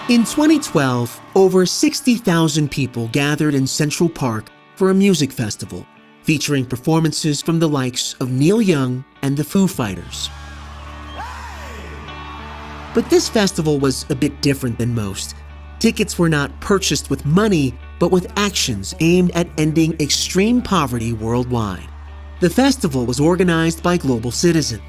In 2012, over 60,000 people gathered in Central Park for a music festival featuring performances from the likes of Neil Young and the Foo Fighters. But this festival was a bit different than most. Tickets were not purchased with money, but with actions aimed at ending extreme poverty worldwide. The festival was organized by Global Citizen.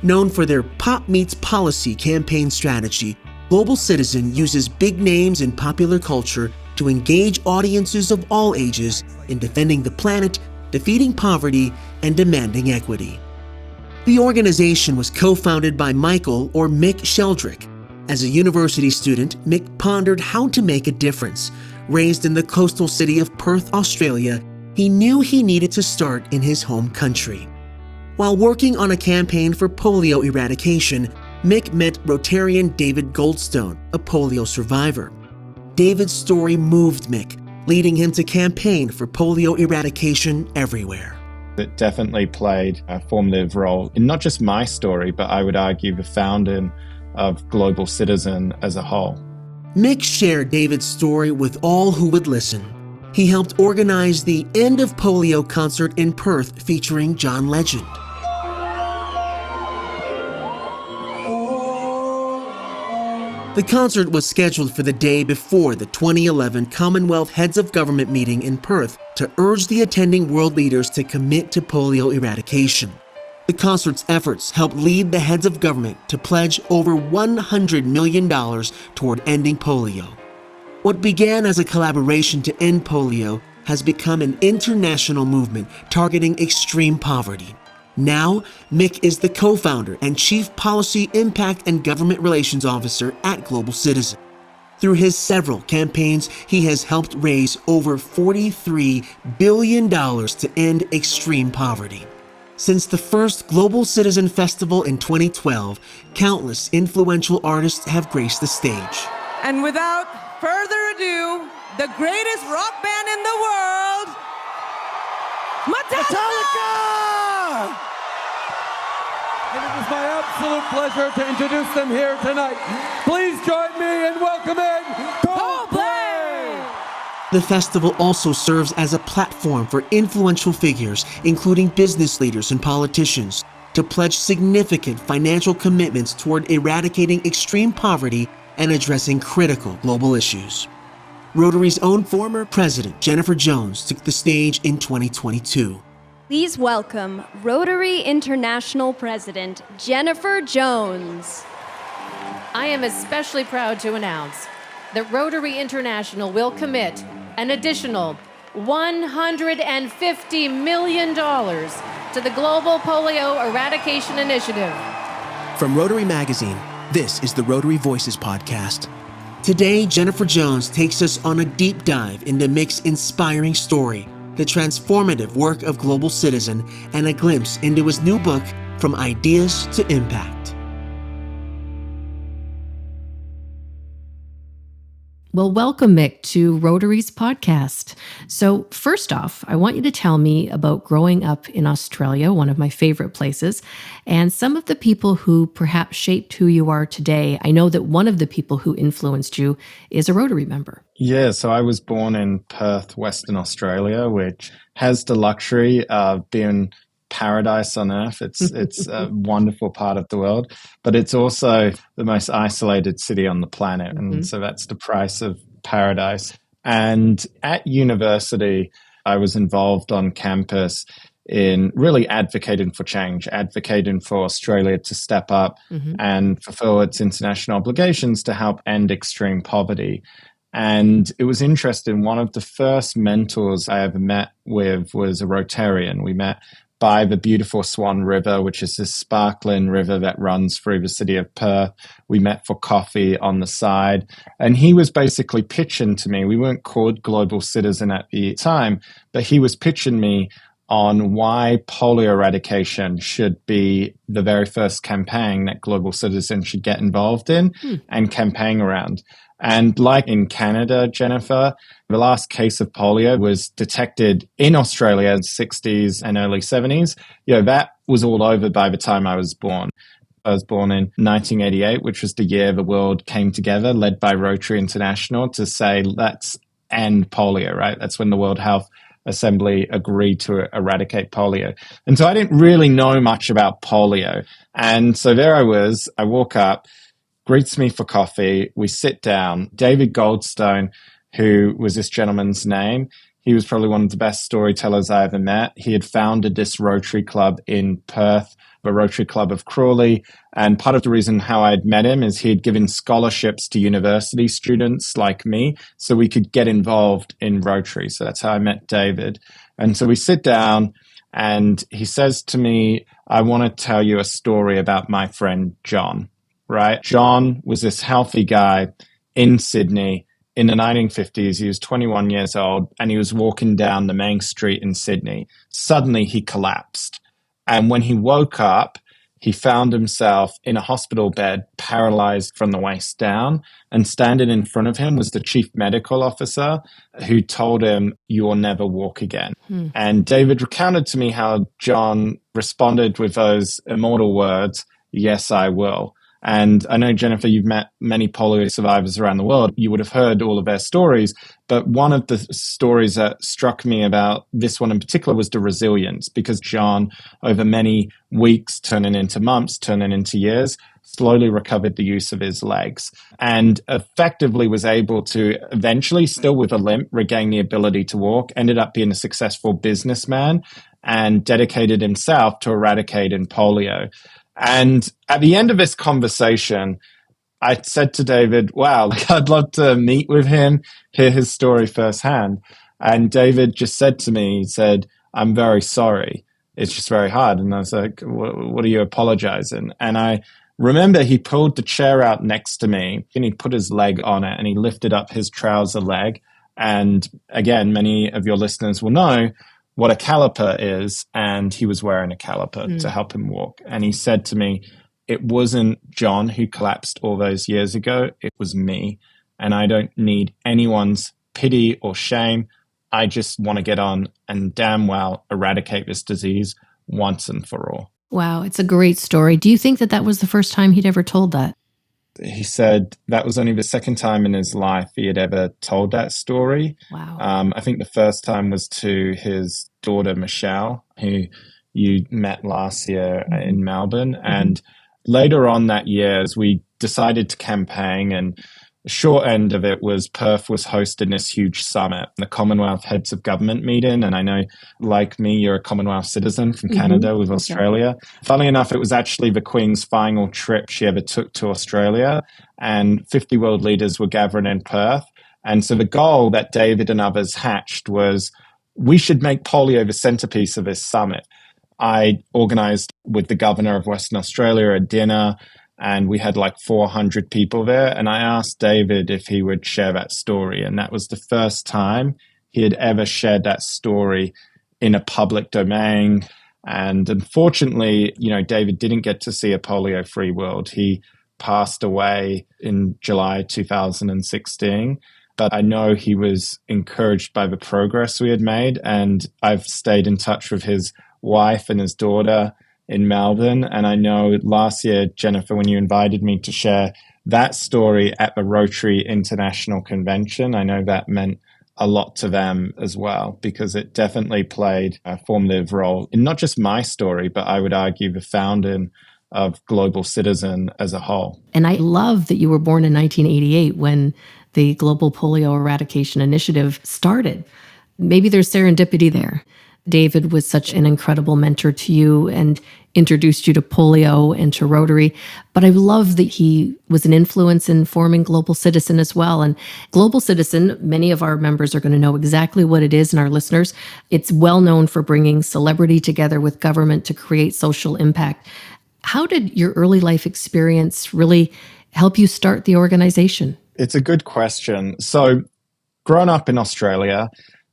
Known for their Pop Meets Policy campaign strategy, Global Citizen uses big names in popular culture to engage audiences of all ages in defending the planet, defeating poverty, and demanding equity. The organization was co-founded by Michael or Mick Sheldrick. As a university student, Mick pondered how to make a difference. Raised in the coastal city of Perth, Australia, he knew he needed to start in his home country. While working on a campaign for polio eradication, Mick met Rotarian David Goldstone, a polio survivor. David's story moved Mick, leading him to campaign for polio eradication everywhere. It definitely played a formative role in not just my story, but I would argue the founding of Global Citizen as a whole. Mick shared David's story with all who would listen. He helped organize the End of Polio concert in Perth featuring John Legend. The concert was scheduled for the day before the 2011 Commonwealth Heads of Government meeting in Perth to urge the attending world leaders to commit to polio eradication. The concert's efforts helped lead the heads of government to pledge over $100 million toward ending polio. What began as a collaboration to end polio has become an international movement targeting extreme poverty. Now, Mick is the co-founder and Chief Policy, Impact, and Government Relations Officer at Global Citizen. Through his several campaigns, he has helped raise over $43 billion to end extreme poverty. Since the first Global Citizen Festival in 2012, countless influential artists have graced the stage. And without further ado, the greatest rock band in the world, Metallica! And it is my absolute pleasure to introduce them here tonight. Please join me in welcoming Coldplay! The festival also serves as a platform for influential figures, including business leaders and politicians, to pledge significant financial commitments toward eradicating extreme poverty and addressing critical global issues. Rotary's own former president, Jennifer Jones, took the stage in 2022. Please welcome Rotary International President Jennifer Jones. I am especially proud to announce that Rotary International will commit an additional $150 million to the Global Polio Eradication Initiative. From Rotary Magazine, this is the Rotary Voices podcast. Today, Jennifer Jones takes us on a deep dive into Mick's inspiring story, the transformative work of Global Citizen, and a glimpse into his new book, From Ideas to Impact. Well, welcome, Mick, to Rotary's podcast. So first off, I want you to tell me about growing up in Australia, one of my favorite places, and some of the people who perhaps shaped who you are today. I know that one of the people who influenced you is a Rotary member. Yeah, so I was born in Perth, Western Australia, which has the luxury of being paradise on earth. It's a wonderful part of the world, but it's also the most isolated city on the planet. And so that's the price of paradise. And at university, I was involved on campus in really advocating for change, advocating for Australia to step up and fulfill its international obligations to help end extreme poverty. And it was interesting. One of the first mentors I ever met with was a Rotarian. We met by the beautiful Swan River, which is this sparkling river that runs through the city of Perth. We met for coffee on the side, and he was basically pitching to me. We weren't called Global Citizen at the time, but he was pitching me on why polio eradication should be the very first campaign that Global Citizen should get involved in and campaign around. And like in Canada, Jennifer, the last case of polio was detected in Australia in the 60s and early 70s. That was all over by the time I was born. I was born in 1988, which was the year the world came together, led by Rotary International, to say, let's end polio, right? That's when the World Health Assembly agreed to eradicate polio. And so I didn't really know much about polio. And so there I walk up, greets me for coffee. We sit down. David Goldstone, who was this gentleman's name, he was probably one of the best storytellers I ever met. He had founded this Rotary Club in Perth, the Rotary Club of Crawley. And part of the reason how I'd met him is he had given scholarships to university students like me so we could get involved in Rotary. So that's how I met David. And so we sit down and he says to me, I want to tell you a story about my friend John, right? John was this healthy guy in Sydney. In the 1950s, he was 21 years old and he was walking down the main street in Sydney. Suddenly, he collapsed. And when he woke up, he found himself in a hospital bed, paralyzed from the waist down. And standing in front of him was the chief medical officer who told him, you will never walk again. And David recounted to me how John responded with those immortal words, yes, I will. And I know, Jennifer, you've met many polio survivors around the world. You would have heard all of their stories. But one of the stories that struck me about this one in particular was the resilience, because John, over many weeks, turning into months, turning into years, slowly recovered the use of his legs and effectively was able to eventually, still with a limp, regain the ability to walk, ended up being a successful businessman and dedicated himself to eradicating polio. And at the end of this conversation, I said to David, wow, I'd love to meet with him, hear his story firsthand. And David just said to me, he said, I'm very sorry. It's just very hard. And I was like, what are you apologizing? And I remember he pulled the chair out next to me and he put his leg on it and he lifted up his trouser leg. And again, many of your listeners will know what a caliper is, and he was wearing a caliper to help him walk. And he said to me, it wasn't John who collapsed all those years ago, it was me. And I don't need anyone's pity or shame. I just want to get on and damn well eradicate this disease once and for all. Wow, it's a great story. Do you think that that was the first time he'd ever told that? He said that was only the second time in his life he had ever told that story. Wow. I think the first time was to his daughter, Michelle, who you met last year in Melbourne. And later on that year, as we decided to campaign, and the short end of it was Perth was hosting this huge summit, the Commonwealth Heads of Government meeting. And I know, like me, you're a Commonwealth citizen from Canada with Australia. Funnily enough, it was actually the Queen's final trip she ever took to Australia. And 50 world leaders were gathering in Perth. And so the goal that David and others hatched was, we should make polio the centerpiece of this summit. I organized with the governor of Western Australia a dinner, and we had like 400 people there. And I asked David if he would share that story. And that was the first time he had ever shared that story in a public domain. And unfortunately, David didn't get to see a polio-free world. He passed away in July 2016. But I know he was encouraged by the progress we had made. And I've stayed in touch with his wife and his daughter in Melbourne. And I know last year, Jennifer, when you invited me to share that story at the Rotary International Convention, I know that meant a lot to them as well, because it definitely played a formative role in not just my story, but I would argue the founding of Global Citizen as a whole. And I love that you were born in 1988 when the Global Polio Eradication Initiative started. Maybe there's serendipity there. David was such an incredible mentor to you and introduced you to polio and to Rotary. But I love that he was an influence in forming Global Citizen as well. And Global Citizen, many of our members are going to know exactly what it is, and our listeners. It's well known for bringing celebrity together with government to create social impact. How did your early life experience really help you start the organization? It's a good question. So growing up in Australia,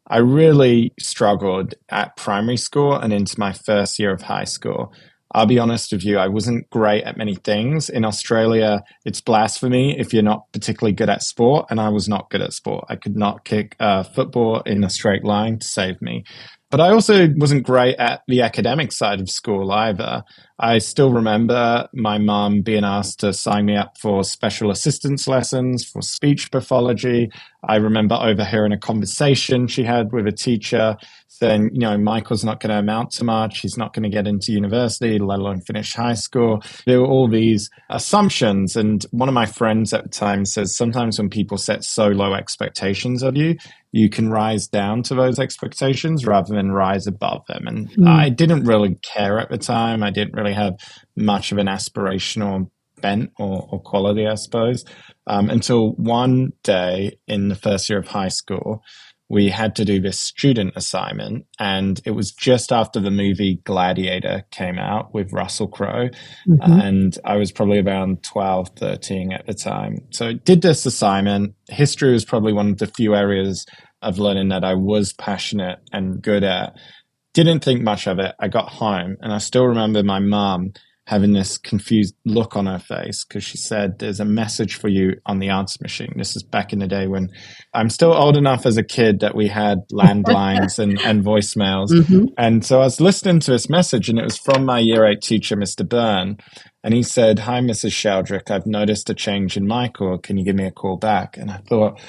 I really struggled at primary school and into my first year of high school. I'll be honest with you, I wasn't great at many things. In Australia, it's blasphemy if you're not particularly good at sport, and I was not good at sport. I could not kick a football in a straight line to save me. But I also wasn't great at the academic side of school either. I still remember my mum being asked to sign me up for special assistance lessons for speech pathology. I remember overhearing a conversation she had with a teacher saying, Michael's not going to amount to much. He's not going to get into university, let alone finish high school. There were all these assumptions. And one of my friends at the time says sometimes when people set so low expectations of you, you can rise down to those expectations rather than rise above them. And I didn't really care at the time. I didn't really have much of an aspirational bent or quality, I suppose, until one day in the first year of high school, we had to do this student assignment, and it was just after the movie Gladiator came out with Russell Crowe, and I was probably around 12, 13 at the time. So I did this assignment. History was probably one of the few areas of learning that I was passionate and good at. Didn't think much of it. I got home, and I still remember my mom having this confused look on her face because she said, there's a message for you on the answer machine. This is back in the day when I'm still old enough as a kid that we had landlines and voicemails. And so I was listening to this message, and it was from my year 8 teacher, Mr. Byrne. And he said, "Hi, Mrs. Sheldrick, I've noticed a change in Michael. Can you give me a call back?" And I thought,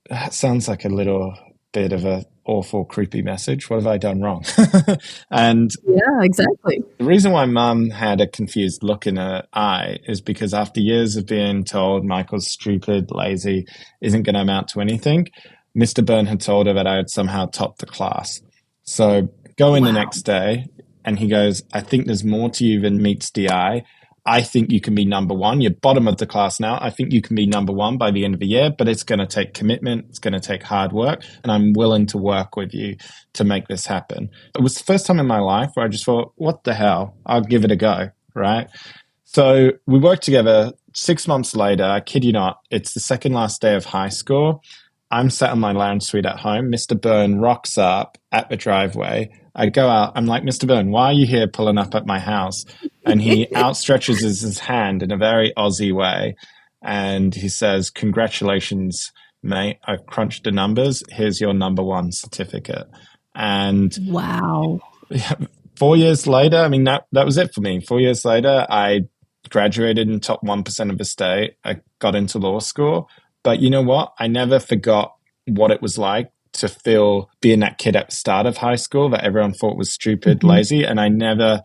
that sounds like a little bit of a awful, creepy message. What have I done wrong? And yeah, exactly. The reason why Mum had a confused look in her eye is because after years of being told Michael's stupid, lazy, isn't going to amount to anything, Mr. Byrne had told her that I had somehow topped the class. So go in the next day, and he goes, "I think there's more to you than meets the eye. I think you can be number one. You're bottom of the class now. I think you can be number one by the end of the year, but it's going to take commitment. It's going to take hard work, and I'm willing to work with you to make this happen." It was the first time in my life where I just thought, what the hell? I'll give it a go, right? So we worked together. 6 months later, I kid you not, it's the second last day of high school. I'm sat in my lounge suite at home. Mr. Byrne rocks up at the driveway. I go out. I'm like, "Mr. Byrne, why are you here pulling up at my house?" And he outstretches his hand in a very Aussie way. And he says, "Congratulations, mate. I've crunched the numbers. Here's your number one certificate." And wow. 4 years later, I mean, that was it for me. 4 years later, I graduated in top 1% of the state. I got into law school. But you know what? I never forgot what it was like to feel being that kid at the start of high school that everyone thought was stupid, lazy. And I never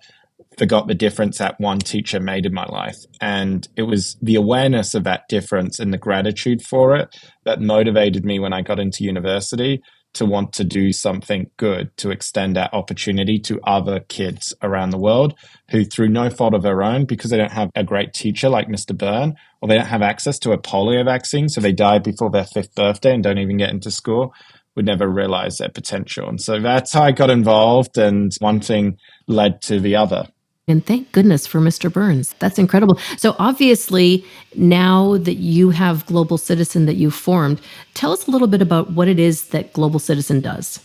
forgot the difference that one teacher made in my life. And it was the awareness of that difference and the gratitude for it that motivated me when I got into university to want to do something good, to extend that opportunity to other kids around the world who, through no fault of their own, because they don't have a great teacher like Mr. Byrne, or they don't have access to a polio vaccine, so they die before their 5th birthday and don't even get into school, would never realize their potential. And so that's how I got involved, and one thing led to the other. And thank goodness for Mr. Burns. That's incredible. So obviously, now that you have Global Citizen that you've formed, tell us a little bit about what it is that Global Citizen does.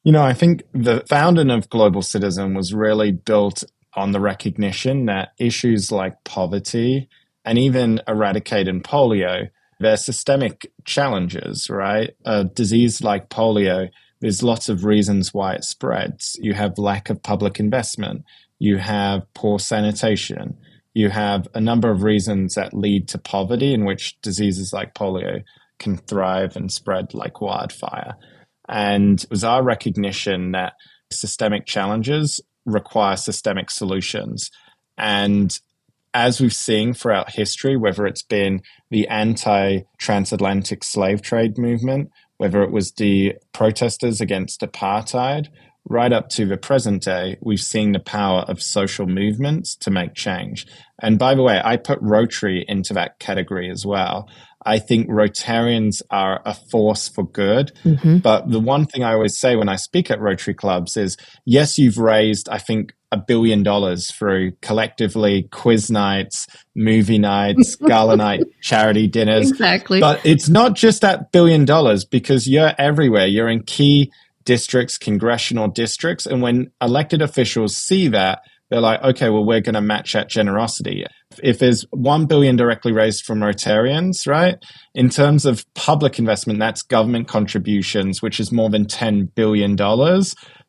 I think the founding of Global Citizen was really built on the recognition that issues like poverty and even eradicating polio, they're systemic challenges, right? A disease like polio, there's lots of reasons why it spreads. You have lack of public investment. You have poor sanitation. You have a number of reasons that lead to poverty in which diseases like polio can thrive and spread like wildfire. And it was our recognition that systemic challenges require systemic solutions. And as we've seen throughout history, whether it's been the anti-transatlantic slave trade movement, whether it was the protesters against apartheid, right up to the present day, we've seen the power of social movements to make change. And by the way, I put Rotary into that category as well. I think Rotarians are a force for good. But the one thing I always say when I speak at Rotary clubs is, yes, you've raised, I think, $1 billion through collectively quiz nights, movie nights, gala night, charity dinners. Exactly. But it's not just that $1 billion, because you're everywhere. You're in key districts, congressional districts. And when elected officials see that, they're like, okay, well, we're going to match that generosity. If there's $1 billion directly raised from Rotarians, right? In terms of public investment, that's government contributions, which is more than $10 billion.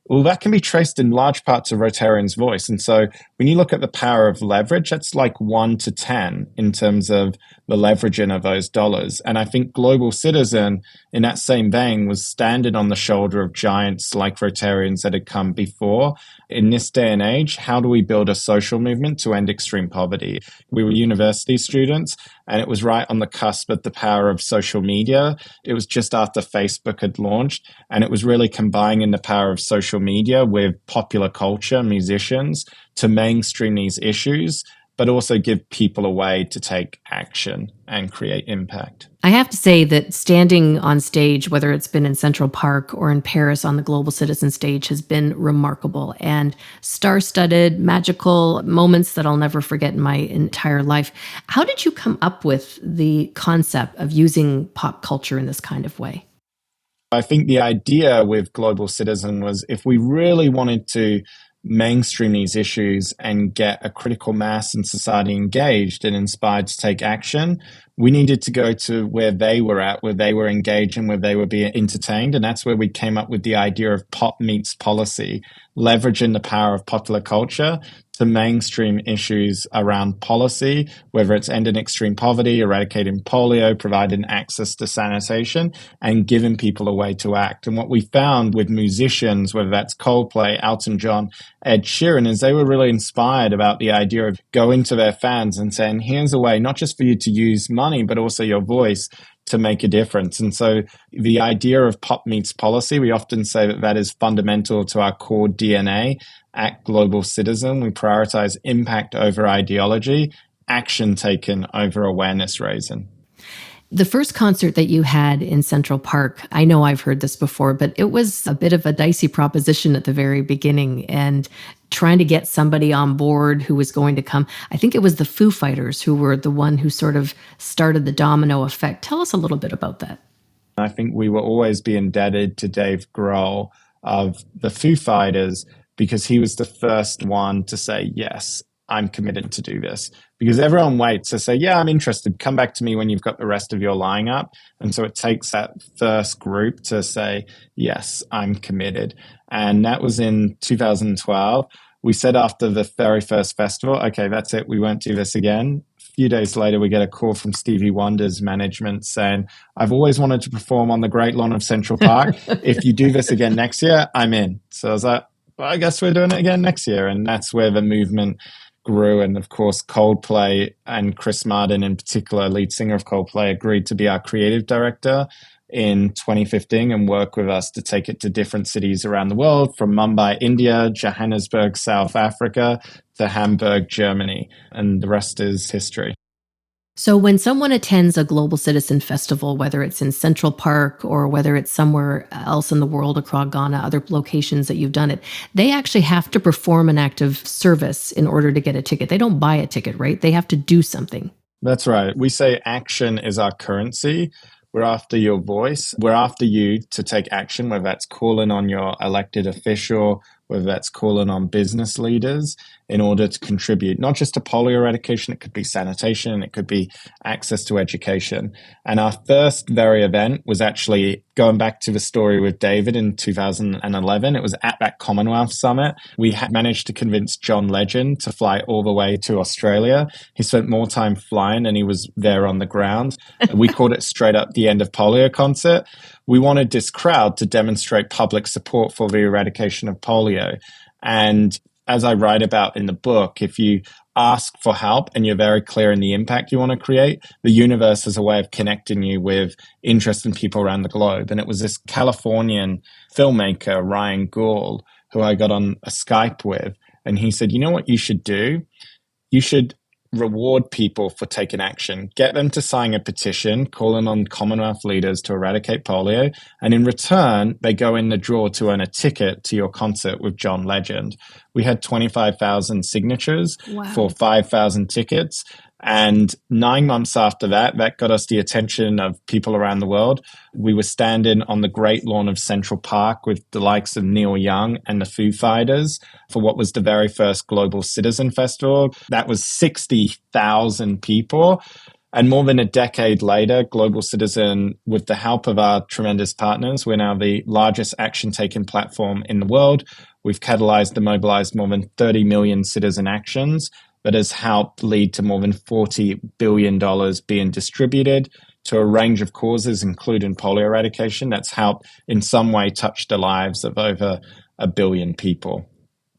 Well, that can be traced in large parts of Rotarian's voice. And so when you look at the power of leverage, that's like 1 to 10 in terms of the leveraging of those dollars. And I think Global Citizen, in that same vein, was standing on the shoulder of giants like Rotarians that had come before. In this day and age, how do we build a social movement to end extreme poverty? We were university students, and it was right on the cusp of the power of social media. It was just after Facebook had launched, and it was really combining the power of social media with popular culture, musicians, to mainstream these issues, but also give people a way to take action and create impact. I have to say that standing on stage, whether it's been in Central Park or in Paris on the Global Citizen stage, has been remarkable and star-studded, magical moments that I'll never forget in my entire life. How did you come up with the concept of using pop culture in this kind of way? I think the idea with Global Citizen was if we really wanted to mainstream these issues and get a critical mass in society engaged and inspired to take action, we needed to go to where they were at, where they were engaged and where they were being entertained. And that's where we came up with the idea of pop meets policy, leveraging the power of popular culture to mainstream issues around policy, whether it's ending extreme poverty, eradicating polio, providing access to sanitation, and giving people a way to act. And what we found with musicians, whether that's Coldplay, Elton John, Ed Sheeran, is they were really inspired about the idea of going to their fans and saying, here's a way not just for you to use money, but also your voice to make a difference. And so the idea of pop meets policy, we often say that that is fundamental to our core DNA. At Global Citizen, we prioritize impact over ideology, action taken over awareness raising. The first concert that you had in Central Park, I know I've heard this before, but it was a bit of a dicey proposition at the very beginning, and trying to get somebody on board who was going to come. I think it was the Foo Fighters who were the one who sort of started the domino effect. Tell us a little bit about that. I think we will always be indebted to Dave Grohl of the Foo Fighters, because he was the first one to say, yes, I'm committed to do this. Because everyone waits to say, yeah, I'm interested. Come back to me when you've got the rest of your line up. And so it takes that first group to say, yes, I'm committed. And that was in 2012. We said after the very first festival, okay, that's it. We won't do this again. A few days later, we get a call from Stevie Wonder's management saying, I've always wanted to perform on the Great Lawn of Central Park. If you do this again next year, I'm in. So I was like, well, I guess we're doing it again next year. And that's where the movement grew. And of course, Coldplay and Chris Martin in particular, lead singer of Coldplay, agreed to be our creative director in 2015 and work with us to take it to different cities around the world, from Mumbai, India, Johannesburg, South Africa, to Hamburg, Germany. And the rest is history. So when someone attends a Global Citizen Festival, whether it's in Central Park or whether it's somewhere else in the world, across Ghana, other locations that you've done it, they actually have to perform an act of service in order to get a ticket. They don't buy a ticket, right? They have to do something. That's right. We say action is our currency. We're after your voice. We're after you to take action, whether that's calling on your elected official, whether that's calling on business leaders in order to contribute, not just to polio eradication, it could be sanitation, it could be access to education. And our first very event was actually going back to the story with David in 2011. It was at that Commonwealth Summit. We had managed to convince John Legend to fly all the way to Australia. He spent more time flying than he was there on the ground. We called it straight up the End of Polio concert. We wanted this crowd to demonstrate public support for the eradication of polio. And as I write about in the book, if you ask for help and you're very clear in the impact you want to create, the universe has a way of connecting you with interesting people around the globe. And it was this Californian filmmaker, Ryan Gould, who I got on a Skype with. And he said, you know what you should do? You should reward people for taking action. Get them to sign a petition calling on Commonwealth leaders to eradicate polio. And in return, they go in the draw to earn a ticket to your concert with John Legend. We had 25,000 signatures for 5,000 tickets. And 9 months after that, that got us the attention of people around the world. We were standing on the Great Lawn of Central Park with the likes of Neil Young and the Foo Fighters for what was the very first Global Citizen Festival. That was 60,000 people. And more than a decade later, Global Citizen, with the help of our tremendous partners, we're now the largest action-taking platform in the world. We've catalyzed and mobilized more than 30 million citizen actions that has helped lead to more than $40 billion being distributed to a range of causes, including polio eradication. That's helped in some way touch the lives of over 1 billion people.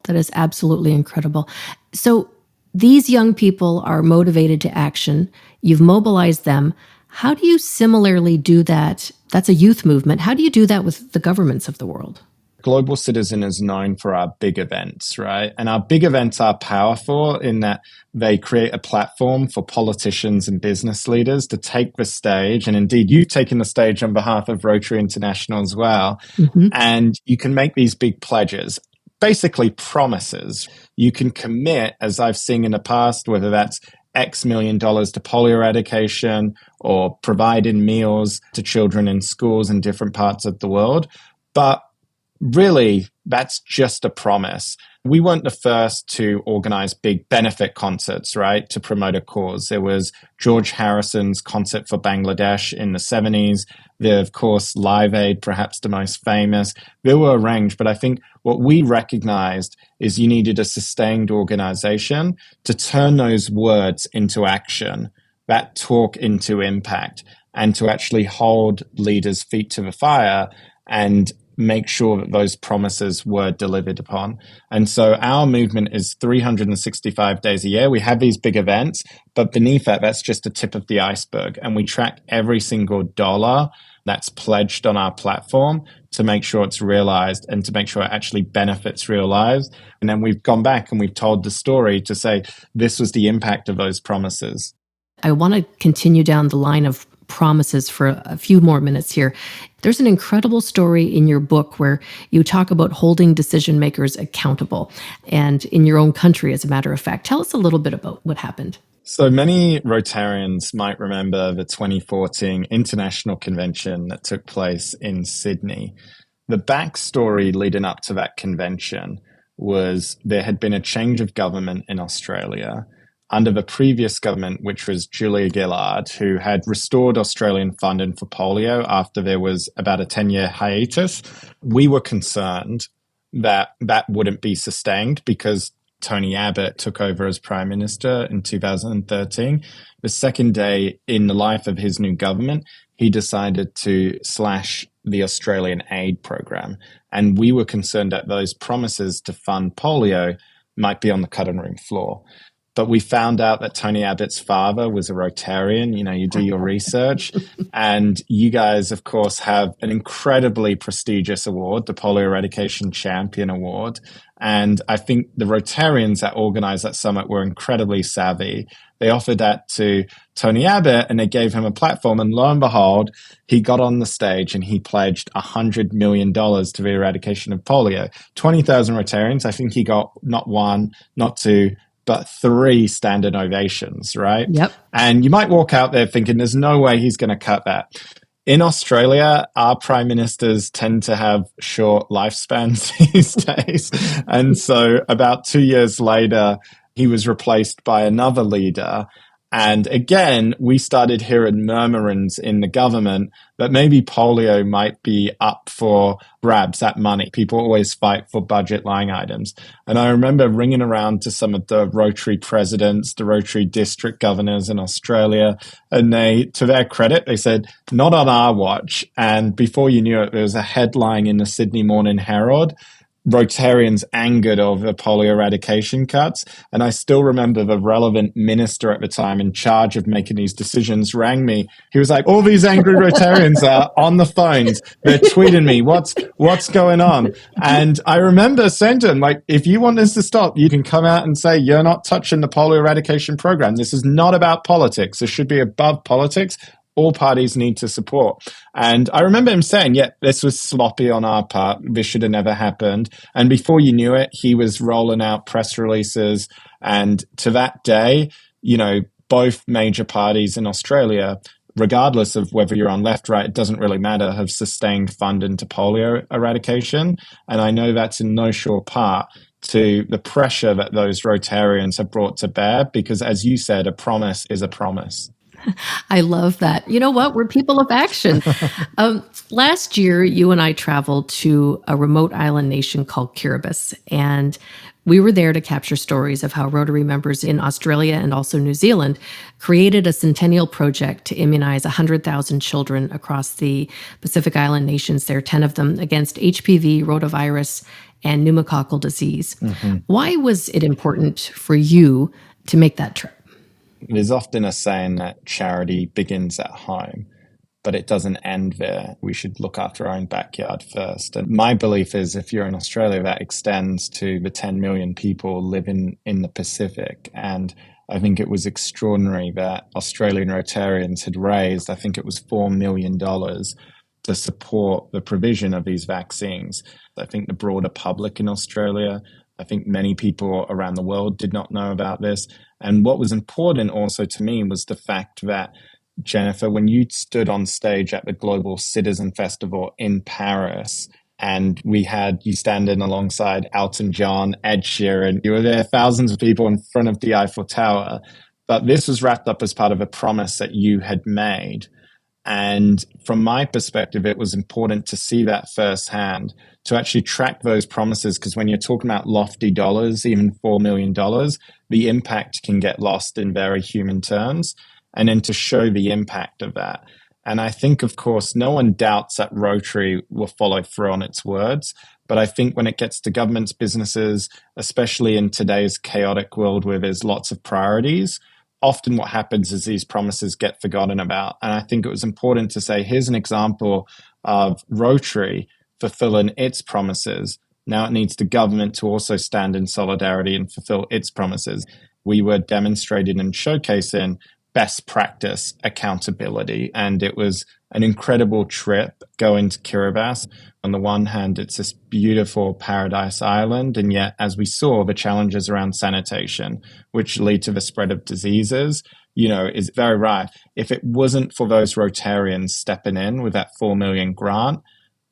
That is absolutely incredible. So these young people are motivated to action. You've mobilized them. How do you similarly do that? That's a youth movement. How do you do that with the governments of the world? Global Citizen is known for our big events, right? And our big events are powerful in that they create a platform for politicians and business leaders to take the stage. And indeed, you've taken the stage on behalf of Rotary International as well. Mm-hmm. And you can make these big pledges, basically promises. You can commit, as I've seen in the past, whether that's X million dollars to polio eradication or providing meals to children in schools in different parts of the world. But really, that's just a promise. We weren't the first to organize big benefit concerts, right, to promote a cause. There was George Harrison's concert for Bangladesh in the 70s. There, of course, Live Aid, perhaps the most famous. There were a range, but I think what we recognized is you needed a sustained organization to turn those words into action, that talk into impact, and to actually hold leaders' feet to the fire and make sure that those promises were delivered upon. And so our movement is 365 days a year. We have these big events, but beneath that, that's just the tip of the iceberg. And we track every single dollar that's pledged on our platform to make sure it's realized and to make sure it actually benefits real lives. And then we've gone back and we've told the story to say, this was the impact of those promises. I want to continue down the line of promises for a few more minutes here. There's an incredible story in your book where you talk about holding decision makers accountable, and in your own country, as a matter of fact. Tell us a little bit about what happened. So many Rotarians might remember the 2014 International Convention that took place in Sydney. The backstory leading up to that convention was there had been a change of government in Australia under the previous government, which was Julia Gillard, who had restored Australian funding for polio after there was about a 10-year hiatus. We were concerned that that wouldn't be sustained because Tony Abbott took over as Prime Minister in 2013. The second day in the life of his new government, he decided to slash the Australian aid program. And we were concerned that those promises to fund polio might be on the cutting room floor. But we found out that Tony Abbott's father was a Rotarian. You know, you do your research. And you guys, of course, have an incredibly prestigious award, the Polio Eradication Champion Award. And I think the Rotarians that organized that summit were incredibly savvy. They offered that to Tony Abbott and they gave him a platform. And lo and behold, he got on the stage and he pledged $100 million to the eradication of polio. 20,000 Rotarians. I think he got not one, not two, but 3 standing ovations, right? Yep. And you might walk out there thinking there's no way he's going to cut that. In Australia, our prime ministers tend to have short lifespans these days. And so about 2 years later, he was replaced by another leader. And again, we started hearing murmurings in the government that maybe polio might be up for grabs, that money. People always fight for budget line items. And I remember ringing around to some of the Rotary presidents, the Rotary district governors in Australia, and they, to their credit, they said, not on our watch. And before you knew it, there was a headline in the Sydney Morning Herald, Rotarians angered over polio eradication cuts. And I still remember the relevant minister at the time in charge of making these decisions rang me. He was like, all these angry Rotarians are on the phones. They're tweeting me. What's going on? And I remember saying to him, like, if you want this to stop, you can come out and say, you're not touching the polio eradication program. This is not about politics. This should be above politics. All parties need to support. And I remember him saying, yeah, this was sloppy on our part. This should have never happened. And before you knew it, he was rolling out press releases. And to that day, you know, both major parties in Australia, regardless of whether you're on left, right, it doesn't really matter, have sustained funding to polio eradication. And I know that's in no short part to the pressure that those Rotarians have brought to bear, because as you said, a promise is a promise. I love that. You know what? We're people of action. Last year, you and I traveled to a remote island nation called Kiribati, and we were there to capture stories of how Rotary members in Australia and also New Zealand created a centennial project to immunize 100,000 children across the Pacific Island nations, there are 10 of them, against HPV, rotavirus, and pneumococcal disease. Why was it important for you to make that trip? There's often a saying that charity begins at home, but it doesn't end there. We should look after our own backyard first. And my belief is if you're in Australia, that extends to the 10 million people living in the Pacific. And I think it was extraordinary that Australian Rotarians had raised, I think it was $4 million to support the provision of these vaccines. I think the broader public in Australia, I think many people around the world did not know about this. And what was important also to me was the fact that, Jennifer, when you stood on stage at the Global Citizen Festival in Paris, and we had you standing alongside Elton John, Ed Sheeran, you were there, thousands of people in front of the Eiffel Tower. But this was wrapped up as part of a promise that you had made. And from my perspective, it was important to see that firsthand, to actually track those promises, because when you're talking about lofty dollars, even $4 million, the impact can get lost in very human terms, and then to show the impact of that. And I think, of course, no one doubts that Rotary will follow through on its words. But I think when it gets to governments, businesses, especially in today's chaotic world where there's lots of priorities, often what happens is these promises get forgotten about. And I think it was important to say, here's an example of Rotary fulfilling its promises. Now it needs the government to also stand in solidarity and fulfill its promises. We were demonstrating and showcasing best practice accountability. And it was an incredible trip going to Kiribati. On the one hand, it's this beautiful paradise island. And yet, as we saw, the challenges around sanitation, which lead to the spread of diseases, is very right. If it wasn't for those Rotarians stepping in with that $4 million grant,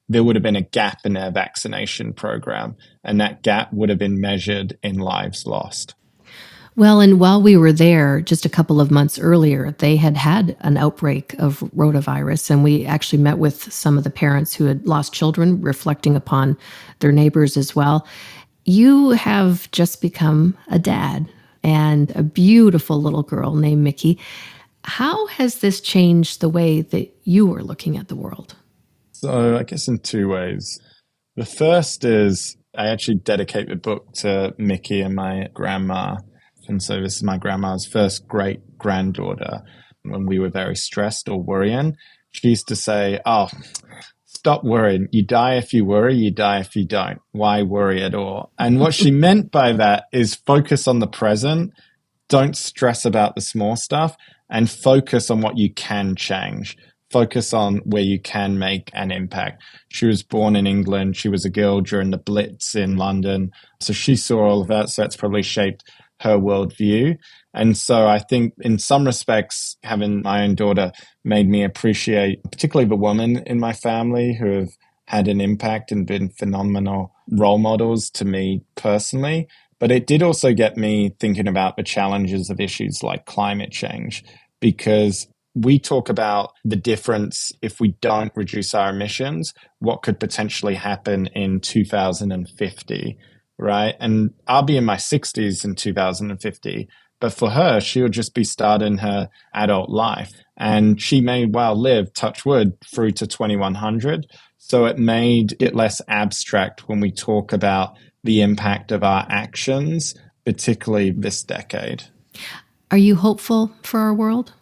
there would have been a gap in their vaccination program. And that gap would have been measured in lives lost. Well, and while we were there just a couple of months earlier, they had an outbreak of rotavirus, and we actually met with some of the parents who had lost children, reflecting upon their neighbors as well. You have just become a dad and a beautiful little girl named Mickey. How has this changed the way that you are looking at the world? So I guess in two ways. The first is I actually dedicate the book to Mickey and my grandma. And so this is my grandma's first great-granddaughter. When we were very stressed or worrying, she used to say, stop worrying. You die if you worry, you die if you don't. Why worry at all? And what she meant by that is focus on the present, don't stress about the small stuff, and focus on what you can change. Focus on where you can make an impact. She was born in England. She was a girl during the Blitz in London. So she saw all of that. So that's probably shaped her worldview. And so I think in some respects, having my own daughter made me appreciate particularly the women in my family who have had an impact and been phenomenal role models to me personally. But it did also get me thinking about the challenges of issues like climate change, because we talk about the difference if we don't reduce our emissions, what could potentially happen in 2050. Right. And I'll be in my 60s in 2050. But for her, she'll just be starting her adult life. And she may well live, touch wood, through to 2100. So it made it less abstract when we talk about the impact of our actions, particularly this decade. Are you hopeful for our world?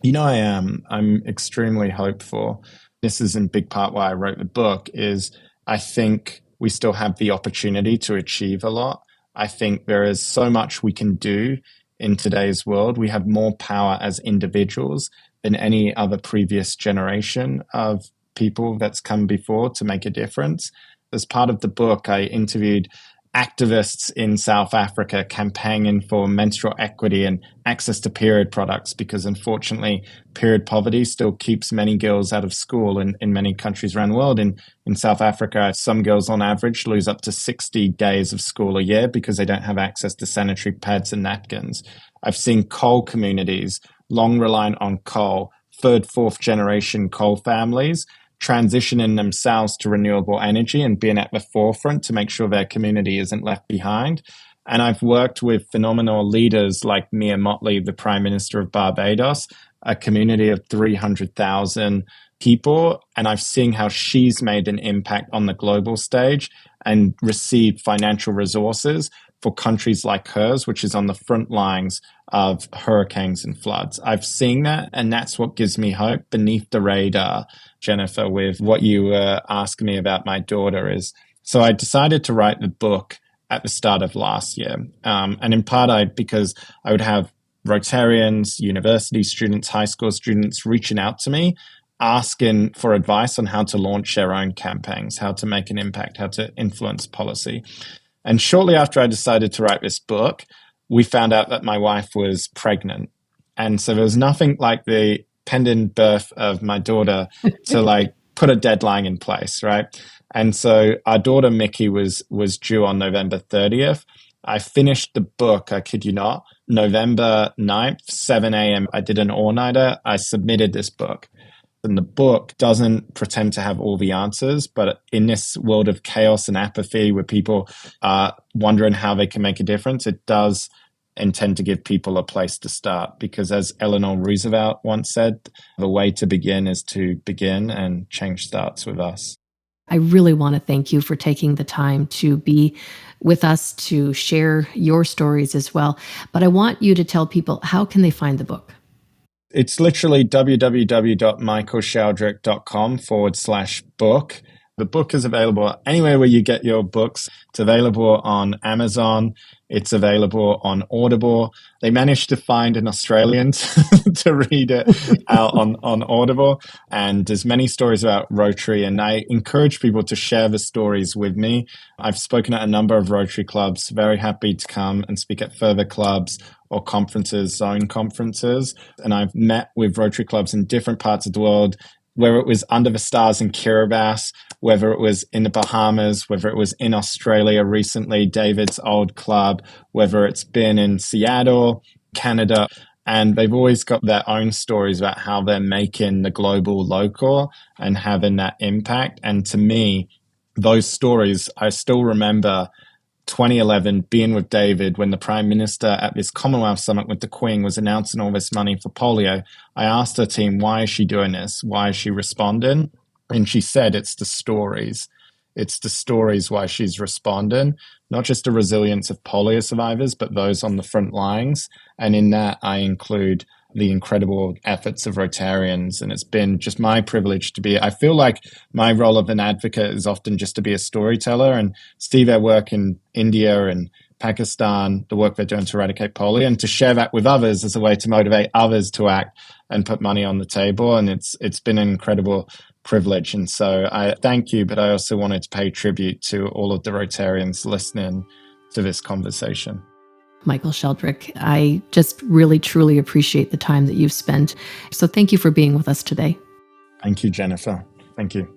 I am. I'm extremely hopeful. This is in big part why I wrote the book, is I think we still have the opportunity to achieve a lot. I think there is so much we can do in today's world. We have more power as individuals than any other previous generation of people that's come before to make a difference. As part of the book, I interviewed activists in South Africa campaigning for menstrual equity and access to period products, because unfortunately, period poverty still keeps many girls out of school in many countries around the world. In South Africa, some girls on average lose up to 60 days of school a year because they don't have access to sanitary pads and napkins. I've seen coal communities long reliant on coal, third, fourth generation coal families, transitioning themselves to renewable energy and being at the forefront to make sure their community isn't left behind. And I've worked with phenomenal leaders like Mia Mottley, the Prime Minister of Barbados, a community of 300,000 people. And I've seen how she's made an impact on the global stage and received financial resources for countries like hers, which is on the front lines of hurricanes and floods. I've seen that, and that's what gives me hope beneath the radar, Jennifer, with what you were asking me about my daughter is. So I decided to write the book at the start of last year. And in part, because I would have Rotarians, university students, high school students reaching out to me, asking for advice on how to launch their own campaigns, how to make an impact, how to influence policy. And shortly after I decided to write this book, we found out that my wife was pregnant. And so there was nothing like the pending birth of my daughter to put a deadline in place, right? And so our daughter Mickey was due on November 30th. I finished the book, I kid you not, November 9th, 7 a.m. I did an all-nighter. I submitted this book. And the book doesn't pretend to have all the answers, but in this world of chaos and apathy where people are wondering how they can make a difference, it does intend to give people a place to start. Because as Eleanor Roosevelt once said, the way to begin is to begin, and change starts with us. I really want to thank you for taking the time to be with us, to share your stories as well. But I want you to tell people, how can they find the book? It's literally www.michaelsheldrick.com/book. The book is available anywhere where you get your books. It's available on Amazon. It's available on Audible. They managed to find an Australian to read it out on Audible. And there's many stories about Rotary, and I encourage people to share the stories with me. I've spoken at a number of Rotary clubs, very happy to come and speak at further clubs or conferences, zone conferences. And I've met with Rotary clubs in different parts of the world, whether it was under the stars in Kiribati, whether it was in the Bahamas, whether it was in Australia recently, David's old club, whether it's been in Seattle, Canada. And they've always got their own stories about how they're making the global local and having that impact. And to me, those stories, I still remember 2011 being with David when the Prime Minister at this Commonwealth Summit with the Queen was announcing all this money for polio. I asked her team, why is she doing this? Why is she responding? And she said, it's the stories. It's the stories why she's responding, not just the resilience of polio survivors, but those on the front lines. And in that, I include the incredible efforts of Rotarians. And it's been just my privilege to be, I feel like my role of an advocate is often just to be a storyteller. And Steve, our work in India and Pakistan, the work they're doing to eradicate polio, and to share that with others as a way to motivate others to act and put money on the table. And it's been an incredible privilege. And so I thank you, but I also wanted to pay tribute to all of the Rotarians listening to this conversation. Michael Sheldrick, I just really, truly appreciate the time that you've spent. So thank you for being with us today. Thank you, Jennifer. Thank you.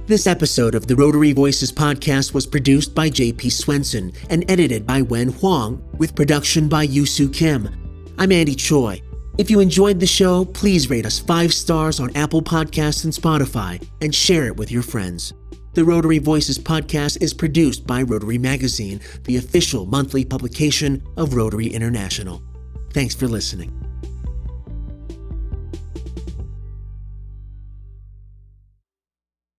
This episode of the Rotary Voices podcast was produced by J.P. Swenson and edited by Wen Huang, with production by Yusu Kim. I'm Andy Choi. If you enjoyed the show, please rate us 5 stars on Apple Podcasts and Spotify, and share it with your friends. The Rotary Voices podcast is produced by Rotary Magazine, the official monthly publication of Rotary International. Thanks for listening.